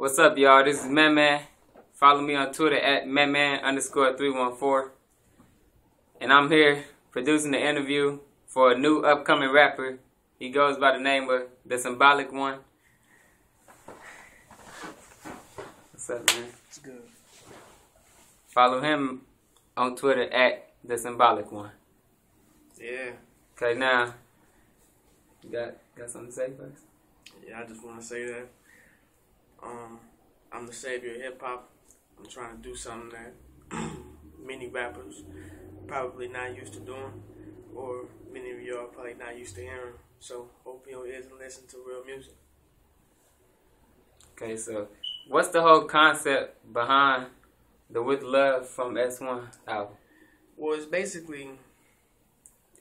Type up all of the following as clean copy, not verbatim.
What's up, y'all? This is Man. Follow me on Twitter at Man_314. And I'm here producing the interview for a new upcoming rapper. He goes by the name of TheSymbolicOne. What's up, man? It's good. Follow him on Twitter at TheSymbolicOne. Yeah. Okay, now, you got something to say first? Yeah, I just want to say that I'm the savior of hip-hop. I'm trying to do something that many rappers probably not used to doing, or many of y'all probably not used to hearing. So open your ears and listen to real music. Okay, so what's the whole concept behind the With Love from S1 album? Well,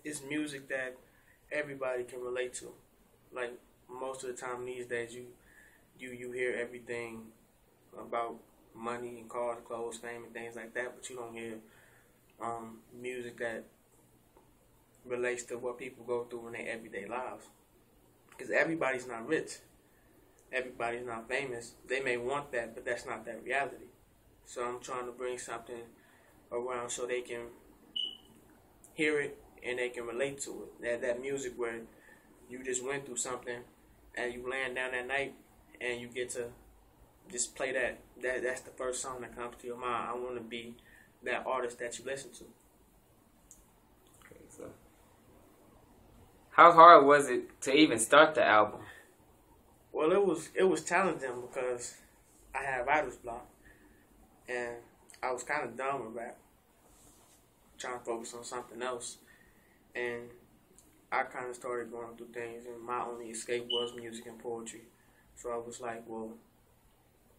it's music that everybody can relate to. Like most of the time these days, you hear everything about money and cars, clothes, fame, and things like that, but you don't hear music that relates to what people go through in their everyday lives. Because everybody's not rich. Everybody's not famous. They may want that, but that's not that reality. So I'm trying to bring something around so they can hear it and they can relate to it. That music where you just went through something and you laying down that night and you get to just play that's the first song that comes to your mind. I want to be that artist that you listen to. Okay, so how hard was it to even start the album? Well, it was challenging because I had writer's block and I was kind of done with rap, trying to focus on something else, and I kind of started going through things, and my only escape was music and poetry. So I was like, well,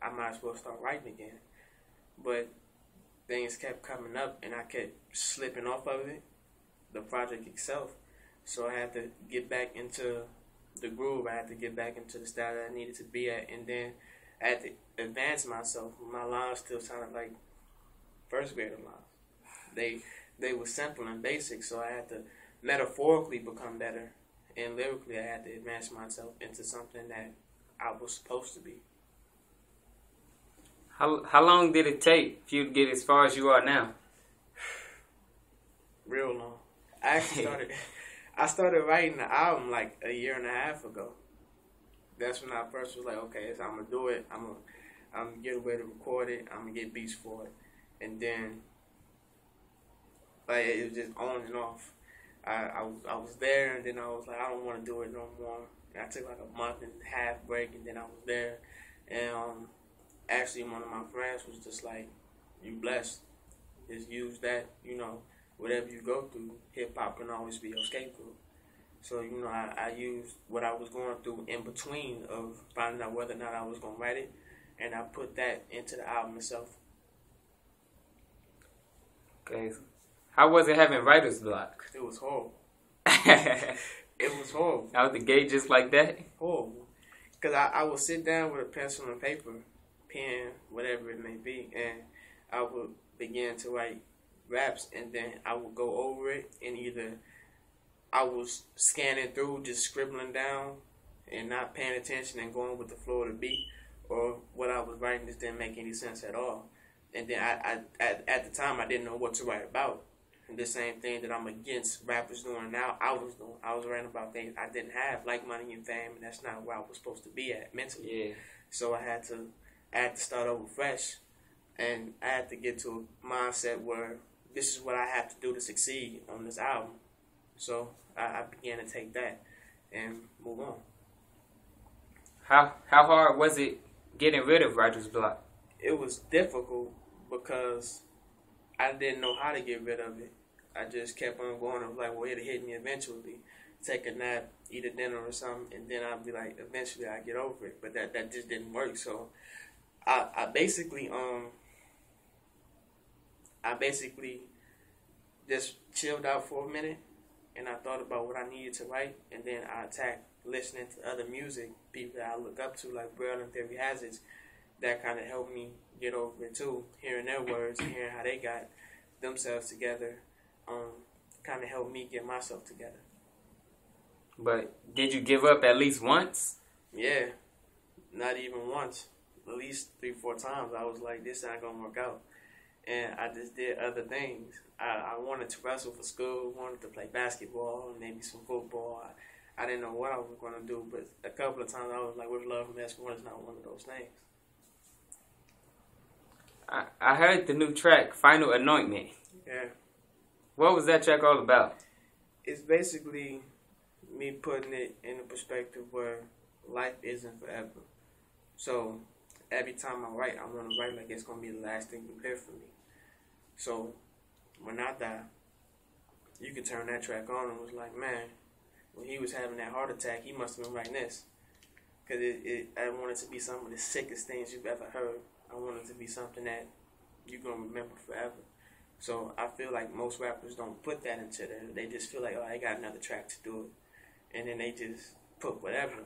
I might as well start writing again. But things kept coming up, and I kept slipping off of it, the project itself. So I had to get back into the groove. I had to get back into the style that I needed to be at, and then I had to advance myself. My lines still sounded like first grader lines. They were simple and basic, so I had to metaphorically become better, and lyrically I had to advance myself into something that I was supposed to be. How long did it take for you to get as far as you are now? Real long. I actually started writing the album like a year and a half ago. That's when I first was like, okay, so I'm gonna do it. I'm gonna get a way to record it. I'm gonna get beats for it, and then like it was just on and off. I was there, and then I was like, I don't want to do it no more. And I took like a month and a half break, and then I was there. And actually, one of my friends was just like, "You blessed. Just use that. Whatever you go through, hip hop can always be your scapegoat." So I used what I was going through in between of finding out whether or not I was gonna write it, and I put that into the album itself. Okay. How was it having writer's block? It was horrible. It was horrible. Out the gate just like that? Horrible. Because I would sit down with a pencil and paper, pen, whatever it may be, and I would begin to write raps, and then I would go over it, and either I was scanning through, just scribbling down and not paying attention and going with the flow of the beat, or what I was writing just didn't make any sense at all. And then I at the time, I didn't know what to write about. And the same thing that I'm against rappers doing now, I was doing. I was writing about things I didn't have, like money and fame, and that's not where I was supposed to be at mentally. Yeah. So I had to start over fresh, and I had to get to a mindset where this is what I have to do to succeed on this album. So I began to take that and move on. How hard was it getting rid of writer's block? It was difficult because I didn't know how to get rid of it. I just kept on going. I was like, well, it'll hit me eventually. Take a nap, eat a dinner or something, and then I'll be like, eventually I get over it. But that just didn't work. So I basically just chilled out for a minute, and I thought about what I needed to write, and then I attacked listening to other music, people that I look up to, like Braille and Theory Hazards. That kind of helped me get over it too. Hearing their words and hearing how they got themselves together, kind of helped me get myself together. But did you give up at least once? Yeah, not even once. at least 3-4 times. I was like, this ain't gonna work out. And I just did other things. I wanted to wrestle for school, wanted to play basketball, maybe some football. I didn't know what I was going to do, but a couple of times I was like, with love and S1 is not one of those things. I heard the new track, Final Anointment. Yeah. What was that track all about? It's basically me putting it in a perspective where life isn't forever. So every time I write, I want to write like it's going to be the last thing you hear from me. So when I die, you can turn that track on and was like, man, when he was having that heart attack, he must have been writing this. Because I want it to be some of the sickest things you've ever heard. I want it to be something that you're going to remember forever. So I feel like most rappers don't put that into there. They just feel like, oh, I got another track to do it. And then they just put whatever.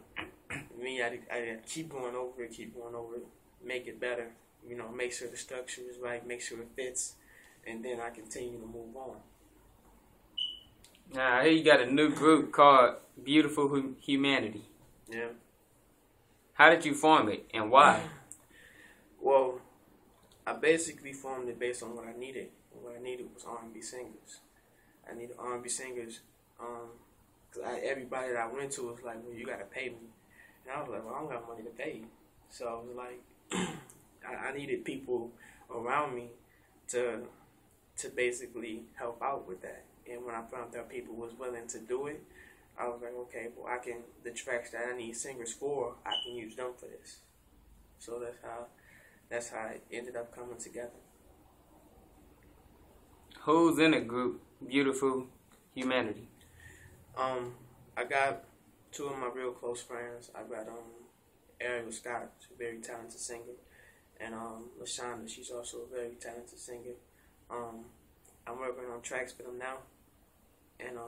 Me, I keep going over it, make it better. You know, make sure the structure is right, make sure it fits. And then I continue to move on. Now, I hear you got a new group called Beautiful Humanity. Yeah. How did you form it and why? Well, I basically formed it based on what I needed. And what I needed was R&B singers. I needed R&B singers because everybody that I went to was like, well, you got to pay me. And I was like, well, I don't got money to pay you. So I was like, I needed people around me to basically help out with that. And when I found out people was willing to do it, I was like, okay, well, the tracks that I need singers for, I can use them for this. So that's how it ended up coming together. Who's in the group, Beautiful Humanity? I got two of my real close friends. I got Ariel Scott, she's a very talented singer, and LaShonda, she's also a very talented singer. I'm working on tracks for them now, and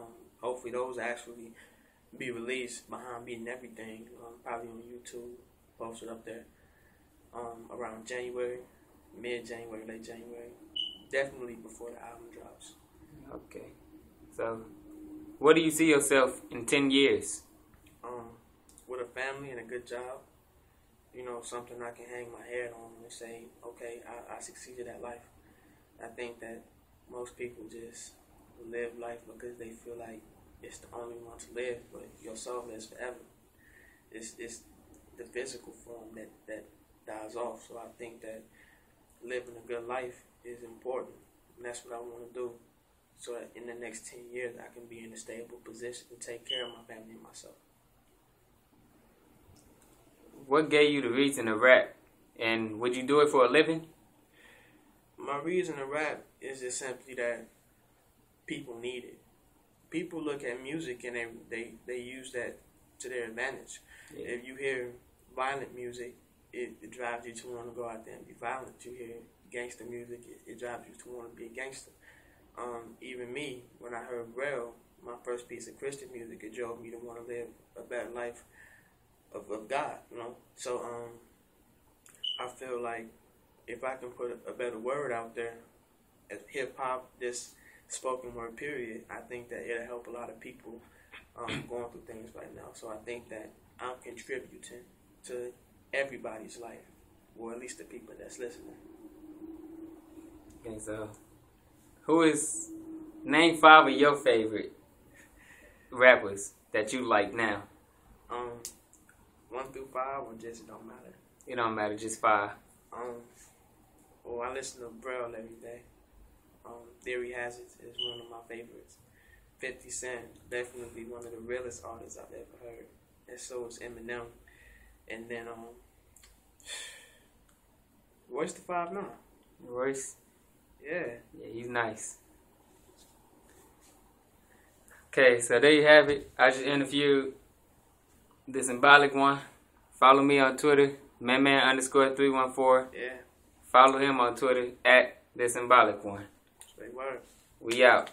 hopefully those actually be released behind Beating Everything, probably on YouTube, posted up there around January, mid-January, late January, definitely before the album drops. Okay, so what do you see yourself in 10 years? With a family and a good job, you know, something I can hang my head on and say, okay, I succeeded at life. I think that most people just live life because they feel like it's the only one to live, but your soul lives forever. It's the physical form that dies off. So I think that living a good life is important, and that's what I want to do. So that in the next 10 years, I can be in a stable position to take care of my family and myself. What gave you the reason to rap, and would you do it for a living? My reason to rap is just simply that people need it. People look at music and they use that to their advantage. Yeah. If you hear violent music, it drives you to want to go out there and be violent. You hear gangster music, it drives you to want to be a gangster. Even me, when I heard Braille, my first piece of Christian music, it drove me to want to live a better life of God, you know. So I feel like if I can put a better word out there, as hip-hop, this spoken word period, I think that it'll help a lot of people going through things right now. So I think that I'm contributing to everybody's life, or at least the people that's listening. Okay, so name 5 of your favorite rappers that you like now? 1 through 5, or just it don't matter? It don't matter, just 5. Well, I listen to Braille every day. Theory Has It is one of my favorites. 50 Cent, definitely one of the realest artists I've ever heard. And so is Eminem. And then, Royce the 5'9". Royce? Yeah. Yeah, he's nice. Okay, so there you have it. I just interviewed The Symbolic One. Follow me on Twitter, manman_314. Yeah. Follow him on Twitter at TheSymbolicOne. Straight word. We out.